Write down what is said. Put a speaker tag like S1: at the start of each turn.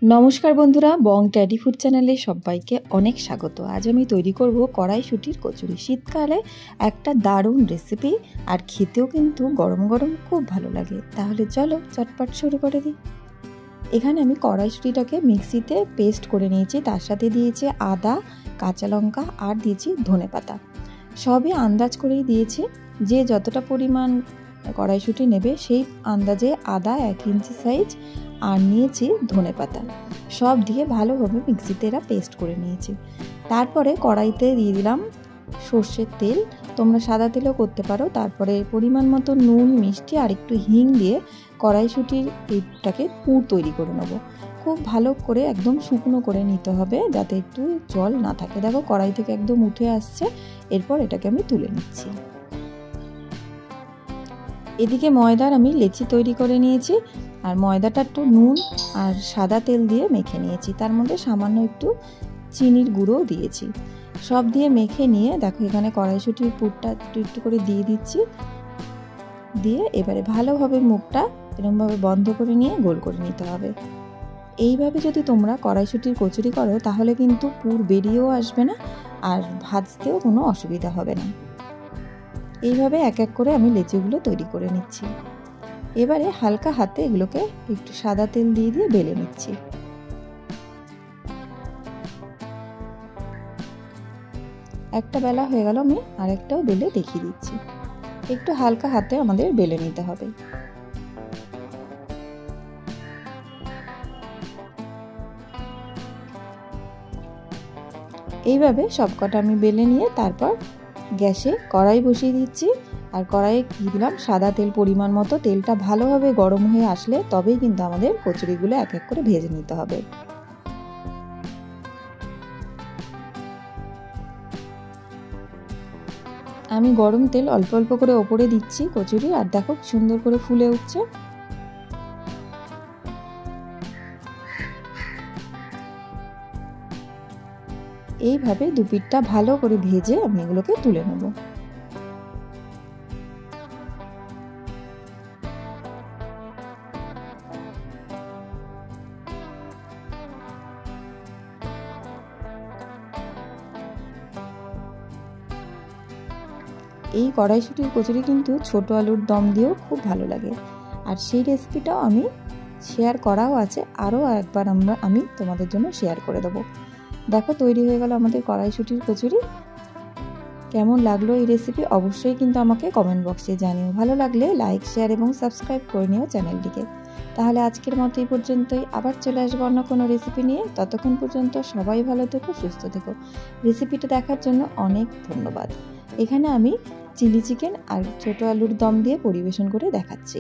S1: নমস্কার বন্ধুরা, বং teddy food চ্যানেলে সবাইকে অনেক স্বাগত। আজ আমি তৈরি করব কড়াইশুঁটির কচুরি। শীতকালে একটা দারুণ রেসিপি, আর খেতেও কিন্তু গরম গরম খুব ভালো লাগে। তাহলে চলো চটপট শুরু করে দিই। এখানে আমি কড়াইশুঁটিটাকে মিক্সিতে পেস্ট করে নিয়েছি, তার সাথে দিয়েছি আদা, কাঁচা লঙ্কা আর দিয়েছি ধনেপাতা। সবই আন্দাজ করেই দিয়েছি, যে যতটা পরিমাণ কড়াইশুঁটি নেবে সেই আন্দাজে আদা 1 ইঞ্চি সাইজ আর নিয়েছি ধনেপাতা। সব দিয়ে ভালোভাবে মিক্সিতে এরা পেস্ট করে নিয়েছি। তারপরে কড়াইতে দিয়ে দিলাম সর্ষের তেল, তোমরা সাদা তেলও করতে পারো। তারপরে পরিমাণ মতো নুন, মিষ্টি আর একটু হিং দিয়ে কড়াইশুঁটির এইটাকে পুর তৈরি করে নেবো। খুব ভালো করে একদম শুকনো করে নিতে হবে, যাতে একটু জল না থাকে। দেখো কড়াই থেকে একদম উঠে আসছে। এরপর এটাকে আমি তুলে নিচ্ছি। এদিকে ময়দার আমি লেচি তৈরি করে নিয়েছি, আর ময়দাটা একটু নুন আর সাদা তেল দিয়ে মেখে নিয়েছি। তার মধ্যে সামান্য একটু চিনির গুঁড়ো দিয়েছি। সব দিয়ে মেখে নিয়ে দেখো এখানে কড়াইশুঁটির পুরটা একটু একটু করে দিয়ে দিচ্ছি। দিয়ে এবারে ভালোভাবে মুখটা এরকমভাবে বন্ধ করে নিয়ে গোল করে নিতে হবে। এইভাবে যদি তোমরা কড়াইশুঁটির কচুরি করো তাহলে কিন্তু পুর বেরিয়েও আসবে না, আর ভাজতেও কোনো অসুবিধা হবে না। এইভাবে এক এক করে আমি লেচিগুলো তৈরি করে নিচ্ছি। এবারে হালকা হাতে এগুলোকে একটু সাদা তেল দিয়ে দিয়ে বেলে নিচ্ছি। একটা বেলা হয়ে গেল, আমি আরেকটাও বেলে দেখিয়ে দিচ্ছি। একটু হালকা হাতে আমাদের বেলে নিতে হবে। এইভাবে সবকটা আমি বেলে নিয়ে তারপর গ্যাসে কড়াই বসিয়ে দিচ্ছি, আর কড়াইয়ে দিয়ে দিলাম সাদা তেল পরিমাণ মতো। তেলটা ভালোভাবে গরম হয়ে আসলে তবেই কিন্তু আমাদের কচুরিগুলো এক এক করে ভেজে নিতে হবে। আমি গরম তেল অল্প অল্প করে ওপরে দিচ্ছি কচুরি, আর দেখো সুন্দর করে ফুলে উঠছে। এইভাবে দুপিঠটা ভালো করে ভেজে আমি এগুলোকে তুলে নেব। এই কড়াইশুঁটির কচুরি কিন্তু ছোট আলুর দম দিয়েও খুব ভালো লাগে, আর সেই রেসিপিটাও আমি শেয়ার করাও আছে। আরও একবার আমি তোমাদের জন্য শেয়ার করে দেবো। দেখো তৈরি হয়ে গেল আমাদের কড়াইশুঁটির কচুরি। কেমন লাগলো এই রেসিপি অবশ্যই কিন্তু আমাকে কমেন্ট বক্সে জানিও। ভালো লাগলে লাইক, শেয়ার এবং সাবস্ক্রাইব করে নিও চ্যানেলটিকে। তাহলে আজকের মতো এই পর্যন্তই। আবার চলে আসবো অন্য কোনো রেসিপি নিয়ে। ততক্ষণ পর্যন্ত সবাই ভালো থেকো, সুস্থ থেকো। রেসিপিটা দেখার জন্য অনেক ধন্যবাদ। এখানে আমি চিলি চিকেন আর ছোট আলুর দম দিয়ে পরিবেশন করে দেখাচ্ছি।